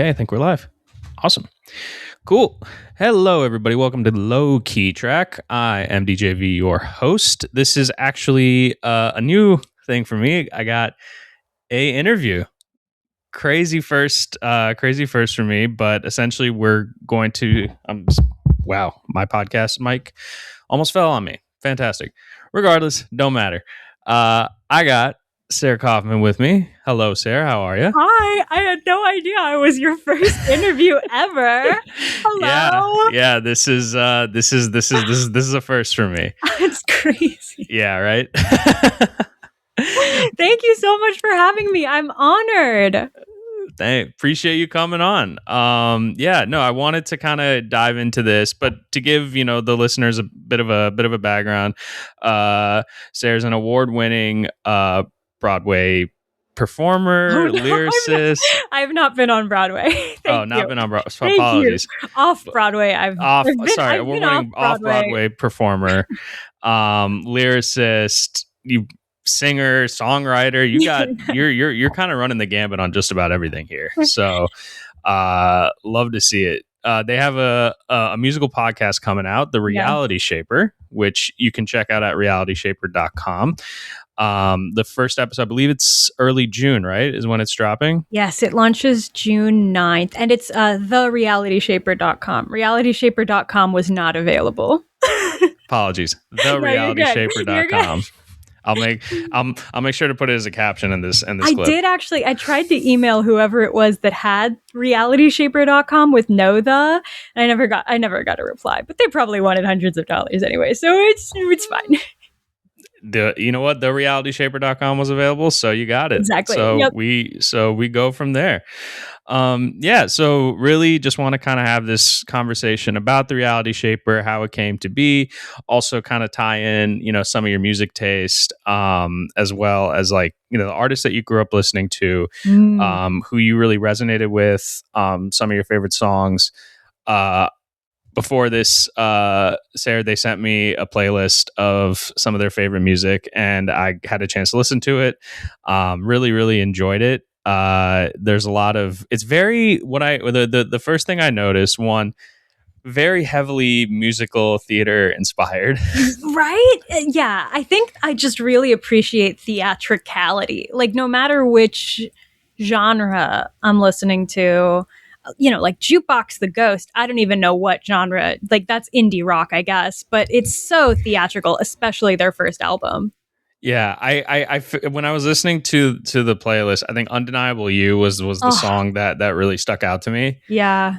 Okay, I think we're live. Awesome. Cool. Hello, everybody. Welcome to Low Key Track. I am DJV, your host. This is actually a new thing for me. I got a interview. Crazy first for me, but essentially we're going to. Wow, my podcast mic almost fell on me. Fantastic. Regardless, don't matter. I got Sarah Kaufman with me. Hello, Sarah. How are you? Hi. I had no idea I was your first interview ever. Hello. Yeah. This is a first for me. It's crazy. Yeah. Right. Thank you so much for having me. I'm honored. Appreciate you coming on. I wanted to kind of dive into this, but to give the listeners a bit of a background. Sarah's an award-winning Broadway performer, lyricist. I've not been on Broadway. Not been on Broadway. So apologies. Off Broadway. Award-winning off-Broadway performer, lyricist. You singer, songwriter. You got you're kind of running the gambit on just about everything here. So love to see it. They have a musical podcast coming out, The Reality Shaper, which you can check out at realityshaper.com. The first episode, I believe it's early June, right? Is when it's dropping? Yes, it launches June 9th, and it's thererealityshaper.com. Realityshaper.com was not available. Apologies. Therealityshaper.com. I'll make sure to put it as a caption in this clip. I did actually. I tried to email whoever it was that had realityshaper.com with and I never got a reply, but they probably wanted hundreds of dollars anyway, so it's fine. TheRealityShaper.com was available, so you got it. Exactly. So we go from there. So really just want to kind of have this conversation about The Reality Shaper, how it came to be, also kind of tie in, some of your music taste, as well as the artists that you grew up listening to, who you really resonated with, some of your favorite songs. Before this, Sarah, they sent me a playlist of some of their favorite music, and I had a chance to listen to it. Really, really enjoyed it. There's a lot of, it's very, the first thing I noticed, one, very heavily musical theater inspired. Right? Yeah. I think I just really appreciate theatricality. Like, no matter which genre I'm listening to, like Jukebox the Ghost, I don't even know what genre, that's indie rock, I guess, but it's so theatrical, especially their first album. Yeah, I when I was listening to the playlist, I think "Undeniable You" was the song that really stuck out to me. Yeah.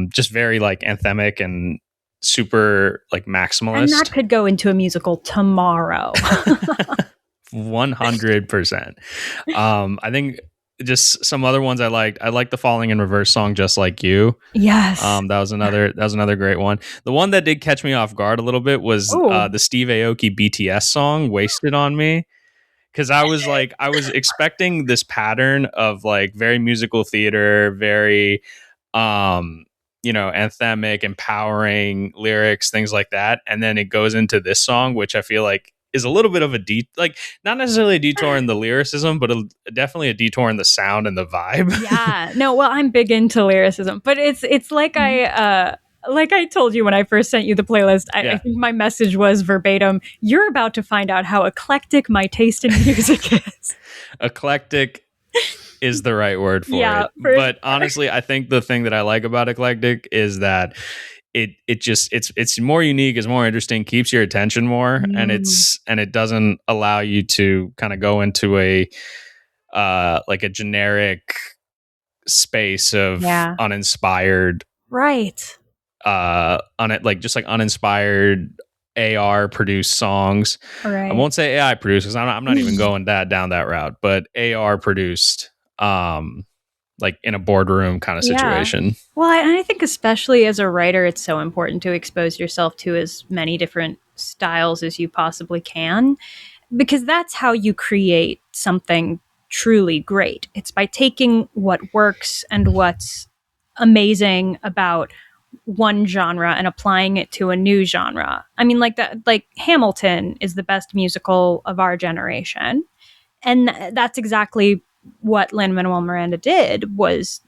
Just very anthemic and super maximalist. And that could go into a musical tomorrow. 100%. I think just some other ones I liked. I liked the Falling in Reverse song, Just Like You. Yes. That was another great one. The one that did catch me off guard a little bit was the Steve Aoki BTS song, Wasted on Me. Because I was expecting this pattern of very musical theater, very anthemic, empowering lyrics, things like that. And then it goes into this song, which I feel is a little bit of a not necessarily a detour in the lyricism, but definitely a detour in the sound and the vibe. Yeah, no, well, I'm big into lyricism, but it's like I told you when I first sent you the playlist, I think my message was verbatim, you're about to find out how eclectic my taste in music is. Eclectic is the right word for it. But honestly, I think the thing that I like about eclectic is that it's more unique, is more interesting, keeps your attention more, and it doesn't allow you to kind of go into a generic space of uninspired, right? Uninspired AR produced songs. Right. I won't say AI produced because I'm not even going down that route, but AR produced. In a boardroom kind of situation. Yeah. Well, I think especially as a writer, it's so important to expose yourself to as many different styles as you possibly can, because that's how you create something truly great. It's by taking what works and what's amazing about one genre and applying it to a new genre. I mean, Hamilton is the best musical of our generation. And that's exactly what Lin-Manuel Miranda did, was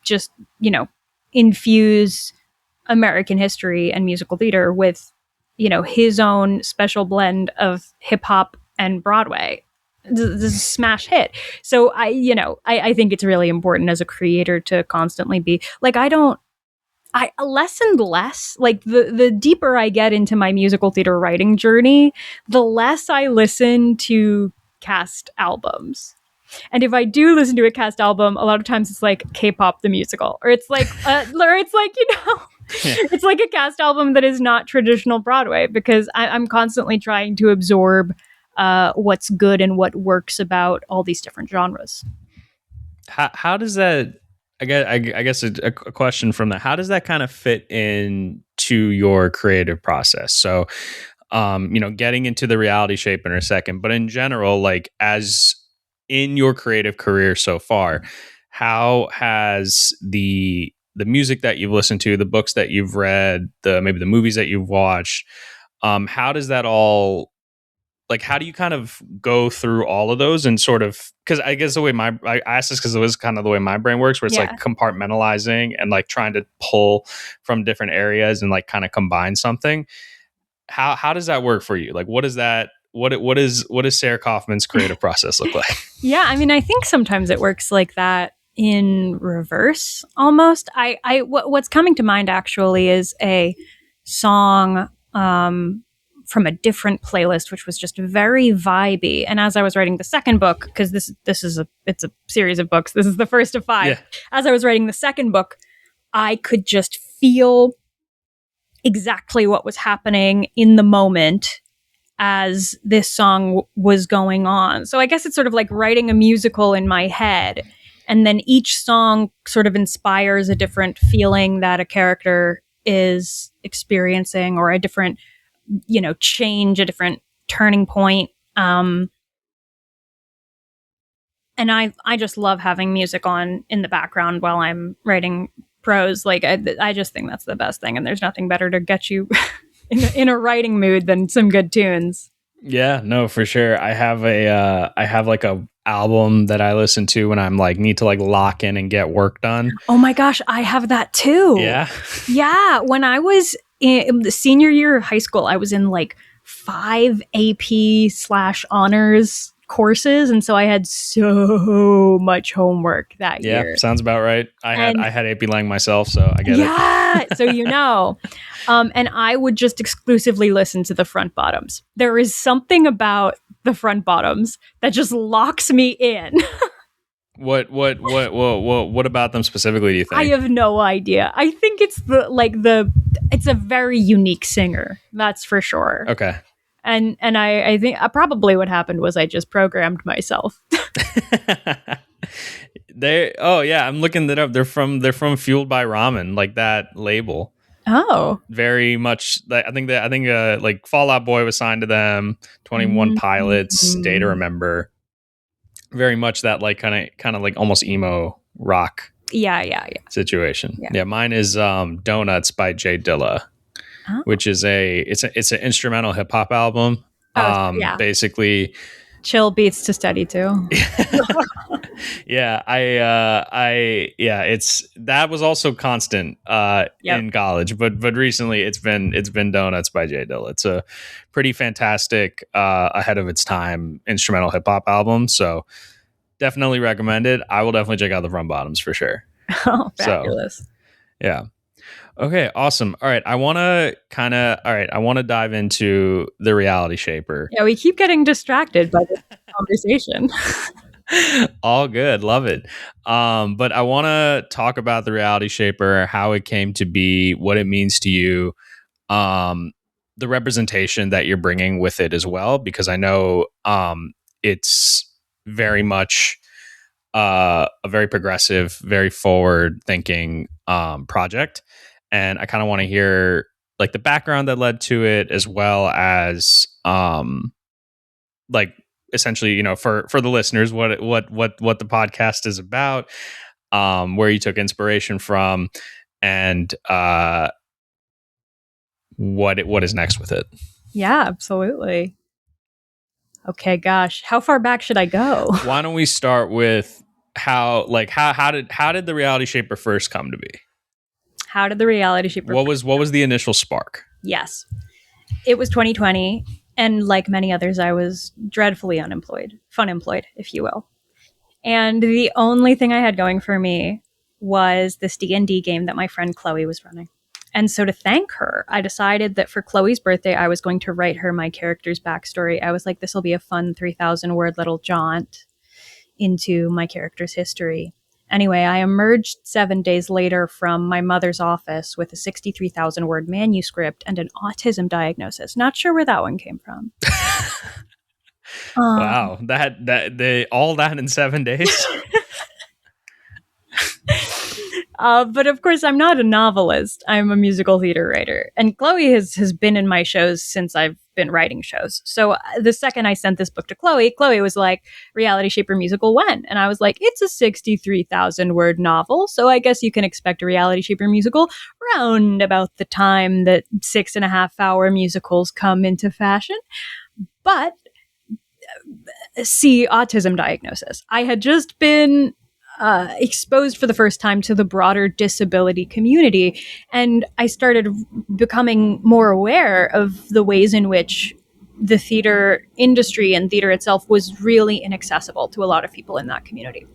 just, infuse American history and musical theater with, his own special blend of hip hop and Broadway. This is a smash hit. So I think it's really important as a creator to constantly be like, I less and less, like the deeper I get into my musical theater writing journey, the less I listen to cast albums. And if I do listen to a cast album, a lot of times it's like K-pop the musical, or it's like, Yeah. it's like a cast album that is not traditional Broadway, because I'm constantly trying to absorb what's good and what works about all these different genres. How does that? I guess a question from that. How does that kind of fit into your creative process? So, getting into the reality shape in a second, but in general, like as in your creative career so far, how has the music that you've listened to, the books that you've read, maybe the movies that you've watched, how does that all, like, how do you kind of go through all of those and sort of, because I guess the way I asked this because it was kind of the way my brain works, where it's like compartmentalizing and like trying to pull from different areas and like kind of combine something. How does that work for you? Like, what is that? What is Sarah Kaufman's creative process look like? Yeah, I mean, I think sometimes it works like that in reverse almost. What's coming to mind actually is a song from a different playlist, which was just very vibey. And as I was writing the second book, because it's a series of books, this is the first of 5. Yeah. As I was writing the second book, I could just feel exactly what was happening in the moment as this song was going on. So I guess it's sort of like writing a musical in my head. And then each song sort of inspires a different feeling that a character is experiencing, or a different, change, a different turning point. And I just love having music on in the background while I'm writing prose. Like I just think that's the best thing. And there's nothing better to get you in a writing mood than some good tunes. Yeah, no, for sure. I have like a album that I listen to when I'm like need to like lock in and get work done. Oh my gosh, I have that too. Yeah. Yeah. When I was in the senior year of high school, I was in like 5 AP/honors courses, and so I had so much homework that year. Yeah, sounds about right. I had AP Lang myself, so I get it. Yeah, so and I would just exclusively listen to the front bottoms. There is something about the front bottoms that just locks me in. What about them specifically do you think? I have no idea. I think it's it's a very unique singer, that's for sure. Okay. And I think probably what happened was I just programmed myself. I'm looking that up. They're from Fueled by Ramen, like that label. Oh, very much. I think like Fall Out Boy was signed to them. 21 Pilots, Day to Remember. Very much that like kind of like almost emo rock. Yeah. Situation. Yeah, mine is Donuts by Jay Dilla. Oh. Which is it's an instrumental hip hop album. Basically chill beats to study to. Yeah, it's that was also constant in college, but recently it's been Donuts by Jay Dilla. It's a pretty fantastic ahead of its time instrumental hip hop album, so definitely recommend it. I will definitely check out the front bottoms for sure. Oh, fabulous. So, yeah. Okay, awesome. All right, I want to dive into the reality shaper. Yeah, we keep getting distracted by this conversation. All good, love it. But I want to talk about the reality shaper, how it came to be, what it means to you, the representation that you're bringing with it as well, because I know it's very much a very progressive, very forward-thinking project. And I kind of want to hear like the background that led to it, as well as like essentially, for the listeners, what the podcast is about, where you took inspiration from, and what is next with it. Yeah, absolutely. Okay, gosh, how far back should I go? Why don't we start with how did the Reality Shaper first come to be? How did the Reality Shaper? What was the initial spark? Yes, it was 2020, and like many others, I was dreadfully funemployed, if you will. And the only thing I had going for me was this D&D game that my friend Chloe was running. And so to thank her, I decided that for Chloe's birthday, I was going to write her my character's backstory. I was like, this will be a fun 3,000 word little jaunt into my character's history. Anyway, I emerged 7 days later from my mother's office with a 63,000 word manuscript and an autism diagnosis. Not sure where that one came from. Wow, that they all that in 7 days. But of course, I'm not a novelist. I'm a musical theater writer. And Chloe has been in my shows since I've been writing shows. So the second I sent this book to Chloe was like, Reality Shaper musical when? And I was like, it's a 63,000 word novel. So I guess you can expect a Reality Shaper musical round about the time that 6.5 hour musicals come into fashion. But see, autism diagnosis. I had just been exposed for the first time to the broader disability community. And I started becoming more aware of the ways in which the theater industry and theater itself was really inaccessible to a lot of people in that community.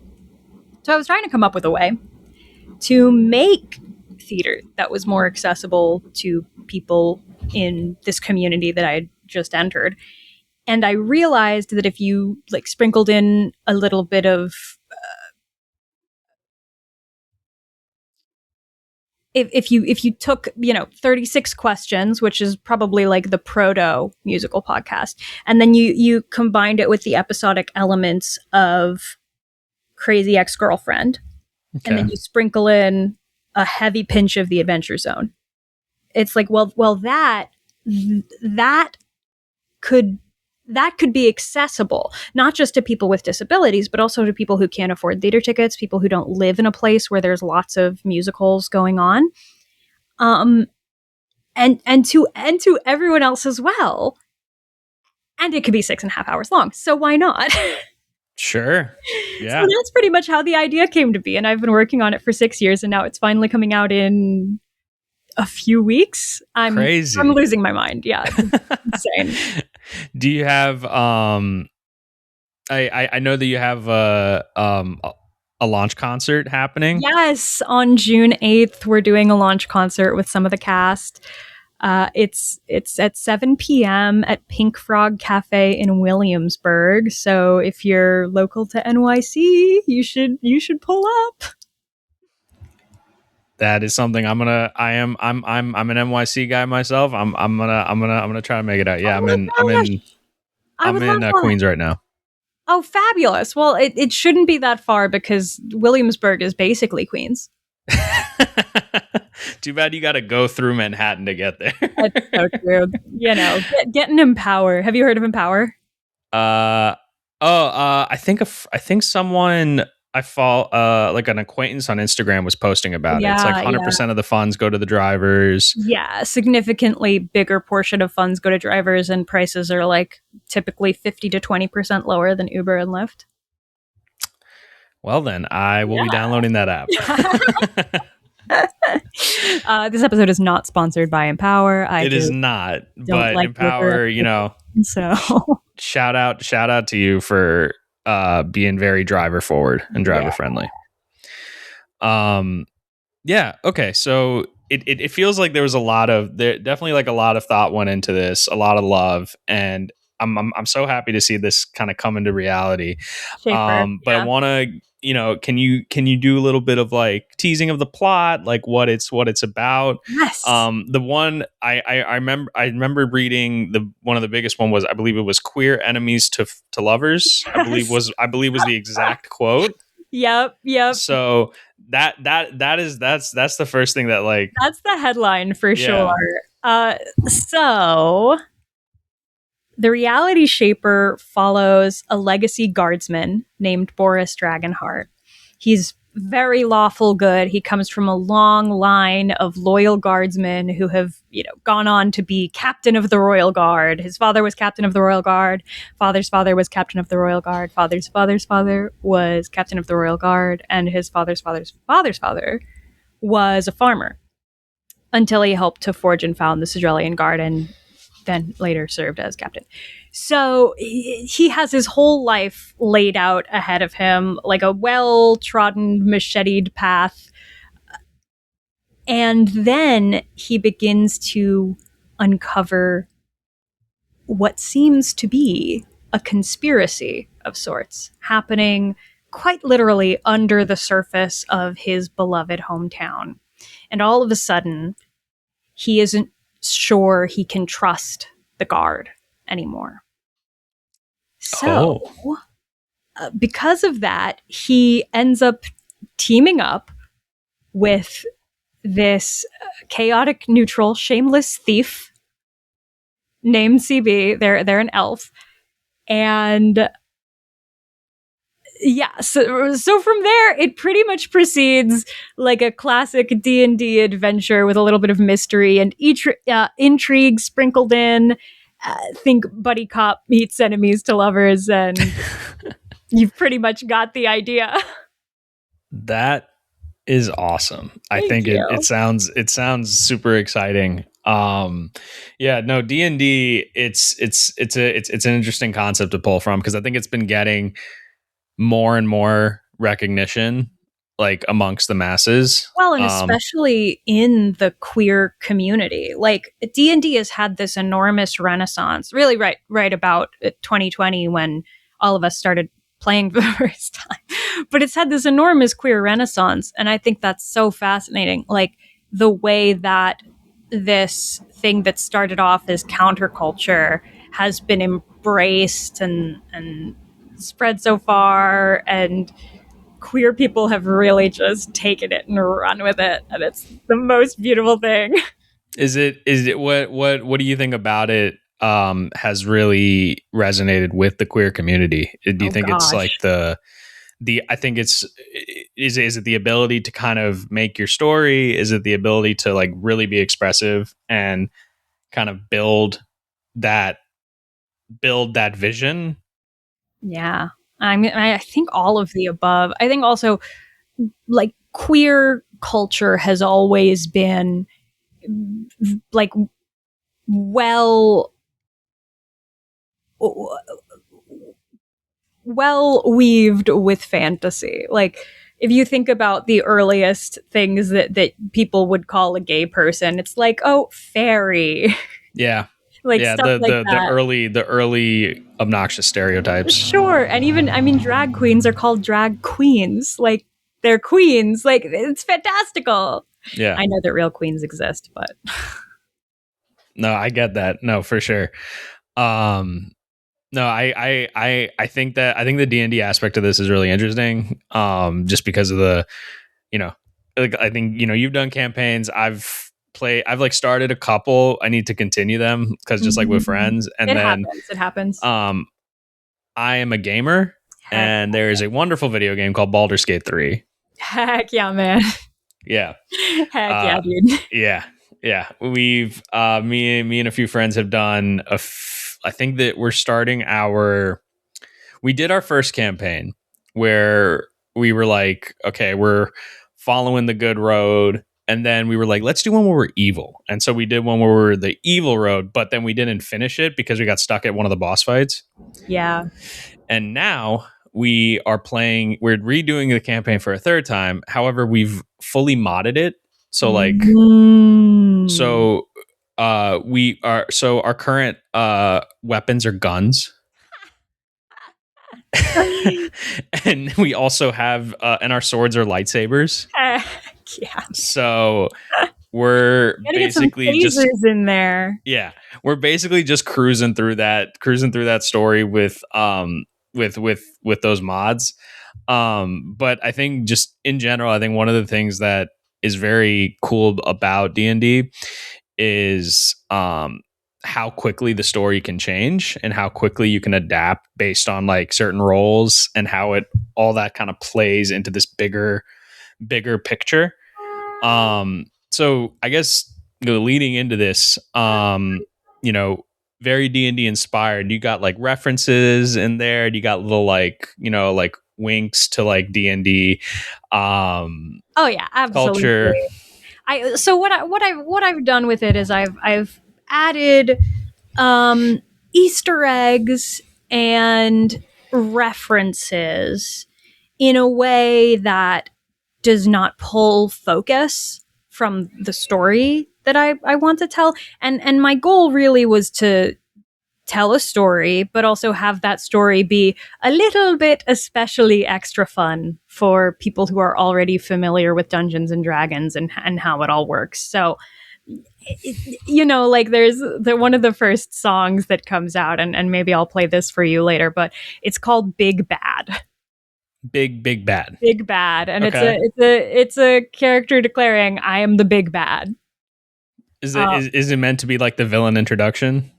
So I was trying to come up with a way to make theater that was more accessible to people in this community that I had just entered. And I realized that if you like sprinkled in a little bit of if you took 36 questions, which is probably like the proto musical podcast, and then you combined it with the episodic elements of Crazy Ex-Girlfriend, and then you sprinkle in a heavy pinch of the Adventure Zone, it's like well that could be accessible, not just to people with disabilities, but also to people who can't afford theater tickets, people who don't live in a place where there's lots of musicals going on, and to everyone else as well. And it could be 6.5 hours long, so why not? Sure. Yeah. So that's pretty much how the idea came to be, and I've been working on it for 6 years, and now it's finally coming out in a few weeks. Crazy. I'm losing my mind. Yeah, it's insane. Do you have I know that you have a launch concert happening? Yes, on June 8th we're doing a launch concert with some of the cast. It's at 7 p.m. at Pink Frog Cafe in Williamsburg. So if you're local to NYC, you should pull up. That is something I'm an NYC guy myself. I'm gonna try to make it out. Yeah, I'm in Queens right now. Oh, fabulous. Well, it shouldn't be that far because Williamsburg is basically Queens. Too bad you got to go through Manhattan to get there. That's so true. Getting Empower. Have you heard of Empower? I think someone I follow, like an acquaintance on Instagram was posting about it. It's like 100% of the funds go to the drivers. Yeah, a significantly bigger portion of funds go to drivers, and prices are like typically 50 to 20% lower than Uber and Lyft. Well, then I will be downloading that app. This episode is not sponsored by Empower. It is not, but like Empower, So shout out to you for being very driver forward and driver friendly. Okay. So it feels like there was definitely like a lot of thought went into this, a lot of love, and I'm so happy to see this kind of come into reality. But I want to, can you do a little bit of like teasing of the plot, like what it's about? Yes. The one I remember reading, one of the biggest one was, I believe it was queer enemies to lovers. Yes. I believe was the exact quote. Yep. So that's the first thing that like, that's the headline for sure. So the Reality Shaper follows a legacy guardsman named Boris Dragonheart. He's very lawful good. He comes from a long line of loyal guardsmen who have, gone on to be captain of the Royal Guard. His father was captain of the Royal Guard. Father's father was captain of the Royal Guard. Father's father's father was captain of the Royal Guard. And his father's father's father's father was a farmer until he helped to forge and found the Sidrelian Guard and then later served as captain. So he has his whole life laid out ahead of him, like a well-trodden, macheted path. And then he begins to uncover what seems to be a conspiracy of sorts happening quite literally under the surface of his beloved hometown. And all of a sudden, he isn't sure he can trust the guard anymore. So, because of that, he ends up teaming up with this chaotic, neutral, shameless thief named CB. They're an elf. And yeah, so from there, it pretty much proceeds like a classic D&D adventure with a little bit of mystery and intrigue sprinkled in. Think buddy cop meets enemies to lovers, and you've pretty much got the idea. That is awesome. I think it sounds super exciting. Yeah, no, D&D, it's an interesting concept to pull from, because I think it's been getting more and more recognition, like, amongst the masses. Well, and especially in the queer community. Like, D&D has had this enormous renaissance, really right about 2020, when all of us started playing for the first time. But it's had this enormous queer renaissance, and I think that's so fascinating. Like, the way that this thing that started off as counterculture has been embraced and spread so far, and queer people have really just taken it and run with it, and it's the most beautiful thing. Is it what do you think about it has really resonated with the queer community? Do you think it's like the I think it's is it the ability to kind of make your story? Is it the ability to, like, really be expressive and kind of build that vision? Yeah. I mean, I think all of the above. I think also, like, queer culture has always been, like, well weaved with fantasy. Like, if you think about the earliest things that people would call a gay person, it's like, oh, fairy. Yeah. Like, stuff like that. The early obnoxious stereotypes. Sure. And even, I mean, drag queens are called drag queens. Like, they're queens. Like, it's fantastical. Yeah. I know that real queens exist, but no, I get that. No, for sure. No, I think the D&D aspect of this is really interesting. Just because of the, like, I think, you've done campaigns. I've like started a couple. I need to continue them, because just like with friends, and it happens. I am a gamer, and there is a wonderful video game called Baldur's Gate 3. Heck yeah, man. Yeah. Heck yeah, dude. Yeah. We've me and a few friends have done I think that we're starting we did our first campaign where we were like, okay, we're following the good road. And then we were like, let's do one where we're evil. And so we did one where we're the evil road, but then we didn't finish it because we got stuck at one of the boss fights. Yeah. And now we're redoing the campaign for a third time. However, we've fully modded it. So, like, our current weapons are guns. And we also have and our swords are lightsabers. Yeah. So we're basically just in there. Yeah, we're basically just cruising through that story with those mods. But I think just in general, I think one of the things that is very cool about D&D is how quickly the story can change and how quickly you can adapt based on, like, certain roles, and how all that kind of plays into this bigger bigger picture. So I guess leading into this, very D&D inspired. You got like references in there. You got little like like winks to like D&D Oh yeah, absolutely. culture. So what I've done with it is I've added Easter eggs and references in a way that does not pull focus from the story that I want to tell. And my goal really was to tell a story, but also have that story be a little bit especially extra fun for people who are already familiar with Dungeons and Dragons and how it all works. So, like there's one of the first songs that comes out, and maybe I'll play this for you later, but it's called Big Bad. Big bad. Big Bad. And Okay. it's a character declaring, I am the big bad. Is it meant to be like the villain introduction?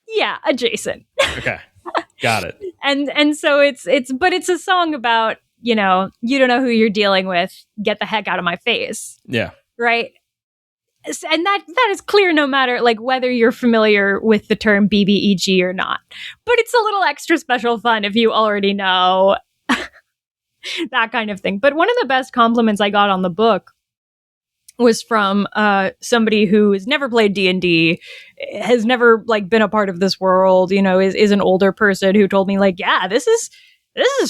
Yeah, adjacent. Okay. Got it. And so it's a song about, you don't know who you're dealing with, get the heck out of my face. Yeah. Right? And that is clear no matter like whether you're familiar with the term BBEG or not. But it's a little extra special fun if you already know that kind of thing. But one of the best compliments I got on the book was from somebody who has never played D&D, has never like been a part of this world, is an older person who told me like, yeah, this is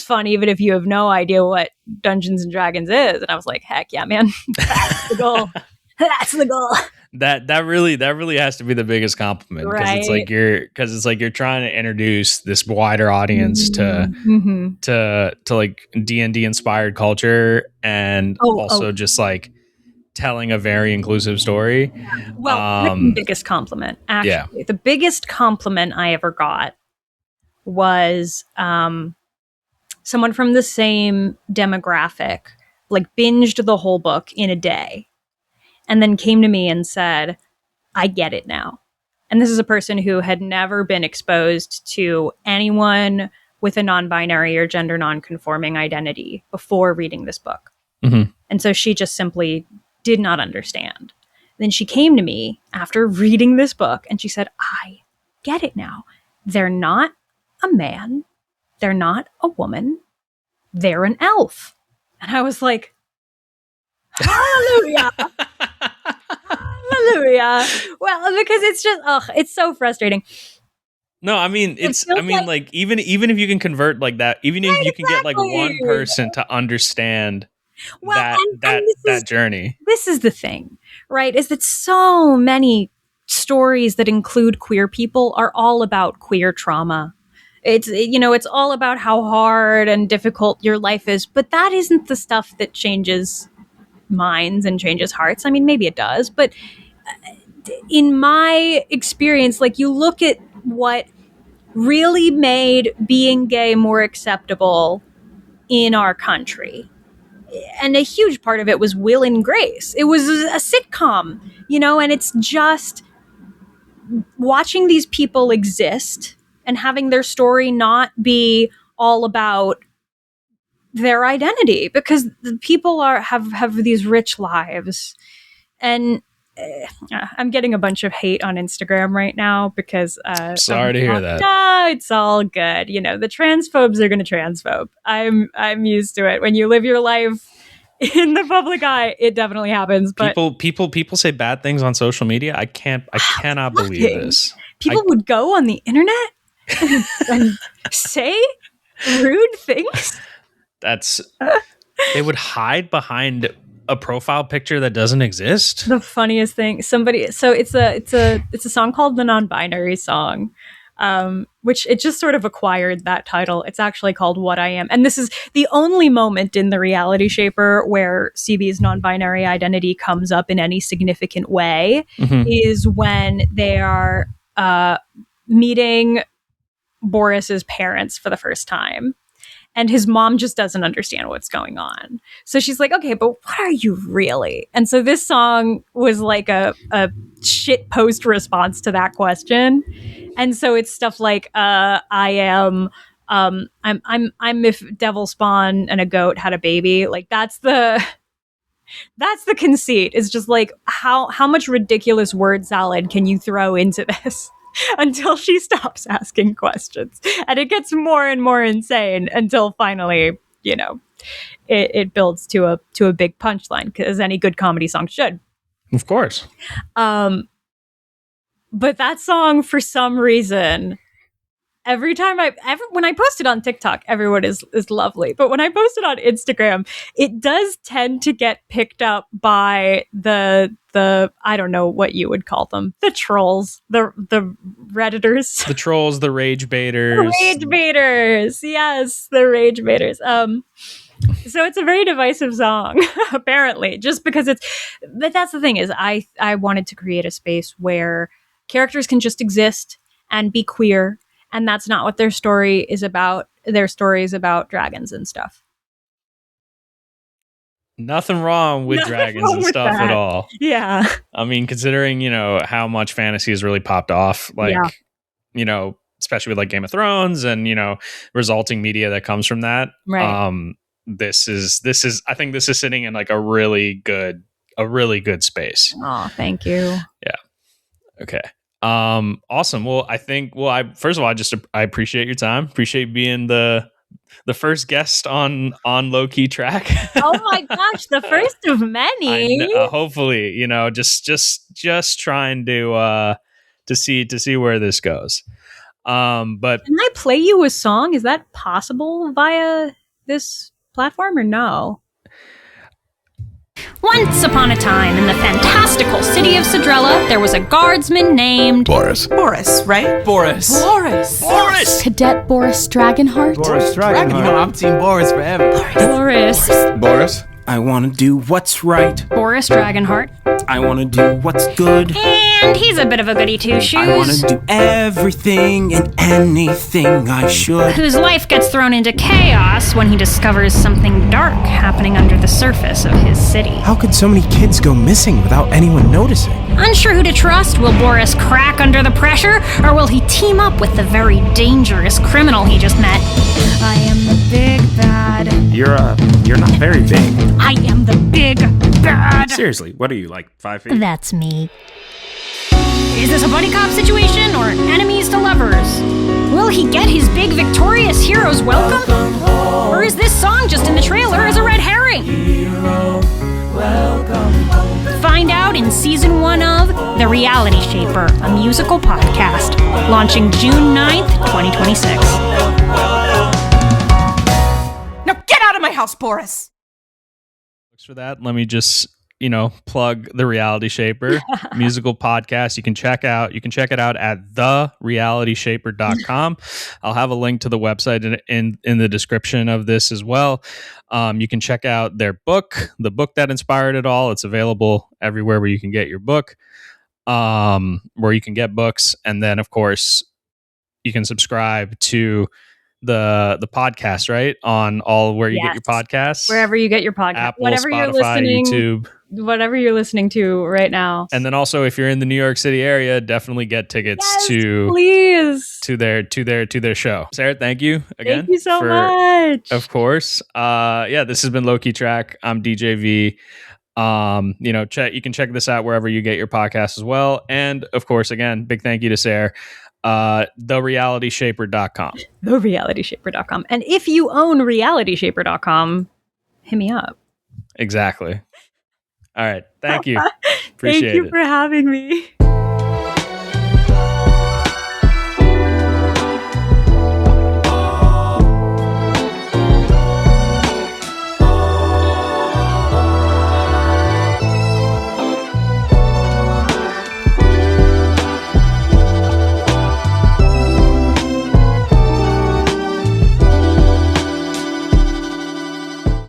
fun even if you have no idea what Dungeons and Dragons is. And I was like, heck yeah, man. That's the goal. That's the goal. That really has to be the biggest compliment, because it's like you're trying to introduce this wider audience to like D&D inspired culture, and also just like telling a very inclusive story. Well, the biggest compliment, actually. Yeah. The biggest compliment I ever got was someone from the same demographic, like binged the whole book in a day, and then came to me and said, I get it now. And this is a person who had never been exposed to anyone with a non-binary or gender non-conforming identity before reading this book. Mm-hmm. And so she just simply did not understand. Then she came to me after reading this book and she said, I get it now. They're not a man. They're not a woman. They're an elf. And I was like, hallelujah. Hallelujah. Well, because it's just, it's so frustrating. No, I mean, like even if you can convert like that, even if you can get like one person to understand that journey. This is the thing, right? Is that so many stories that include queer people are all about queer trauma. It's all about how hard and difficult your life is, but that isn't the stuff that changes minds and changes hearts. I mean, maybe it does, but in my experience, like you look at what really made being gay more acceptable in our country, and a huge part of it was Will and Grace. It was a sitcom, and it's just watching these people exist and having their story not be all about their identity, because the people have these rich lives. And I'm getting a bunch of hate on Instagram right now because sorry to hear that. No, it's all good. The transphobes are going to transphobe. I'm used to it. When you live your life in the public eye, it definitely happens. But people say bad things on social media. I cannot believe this. People would go on the internet and say rude things. They would hide behind a profile picture that doesn't exist. The funniest thing, so it's a song called The Non-Binary Song, which it just sort of acquired that title. It's actually called What I Am. And this is the only moment in the Reality Shaper where CB's non-binary identity comes up in any significant way, is when they are meeting Boris's parents for the first time. And his mom just doesn't understand what's going on. So she's like, okay, but what are you really? And so this song was like a shit post response to that question. And so it's stuff like, I'm if Devil Spawn and a goat had a baby. Like that's the That's the conceit. It's just like how much ridiculous word salad can you throw into this until she stops asking questions, and it gets more and more insane until finally, it builds to a big punchline, because any good comedy song should. Of course. But that song, for some reason, every time when I post it on TikTok, everyone is lovely. But when I post it on Instagram, it does tend to get picked up by the I don't know what you would call them, the trolls, the Redditors, the trolls, the rage baiters. The rage baiters, yes, the rage baiters. So it's a very divisive song, apparently, just because but that's the thing, is I wanted to create a space where characters can just exist and be queer. And that's not what their story is about. Their story is about dragons and stuff. Nothing wrong with dragons and stuff at all. Yeah. I mean, considering, how much fantasy has really popped off, especially with like Game of Thrones and, resulting media that comes from that. Right. This is I think this is sitting in like a really good space. Oh, thank you. Yeah. Okay. Awesome. Well, first of all, I appreciate your time. Appreciate being the first guest on Low Key Track. Oh my gosh, the first of many. Hopefully, just trying to see where this goes. But can I play you a song? Is that possible via this platform or no? Once upon a time, in the fantastical city of Cedrella, there was a guardsman named Boris. Boris, right? Boris. Boris. Boris. Cadet Boris Dragonheart. Boris Dragonheart. I'm Team Boris forever. Boris. Boris. I want to do what's right. Boris Dragonheart. I want to do what's good. And he's a bit of a goody two-shoes. I want to do everything and anything I should. Whose life gets thrown into chaos when he discovers something dark happening under the surface of his city. How could so many kids go missing without anyone noticing? Unsure who to trust, will Boris crack under the pressure, or will he team up with the very dangerous criminal he just met? I am the big bad. You're not very big. I am the big bad. Seriously, what are you, like 5 feet? That's me. Is this a buddy cop situation or enemies to lovers? Will he get his big victorious hero's welcome? Or is this song just in the trailer as a red herring? Find out in season 1 of The Reality Shaper, a musical podcast, launching June 9th, 2026. Now get out of my house, Boris! For that, let me just plug The Reality Shaper musical podcast. You can check it out at therealityshaper.com. I'll have a link to the website in the description of this as well. You can check out their book, the book that inspired it all. It's available everywhere where you can get your book, where you can get books, and then of course you can subscribe to the podcast, right? On all where you get your podcasts. Wherever you get your podcast. Apple, whatever Spotify, you're listening, YouTube. Whatever you're listening to right now. And then also if you're in the New York City area, definitely get tickets to their show. Sarah, thank you again. Thank you so much. Of course. This has been Low Key Track. I'm DJ V. You can check this out wherever you get your podcast as well. And of course, again, big thank you to Sarah. therealityshaper.com. Therealityshaper.com. And if you own realityshaper.com, hit me up. Exactly. All right. Thank you. Appreciate it. Thank you for having me.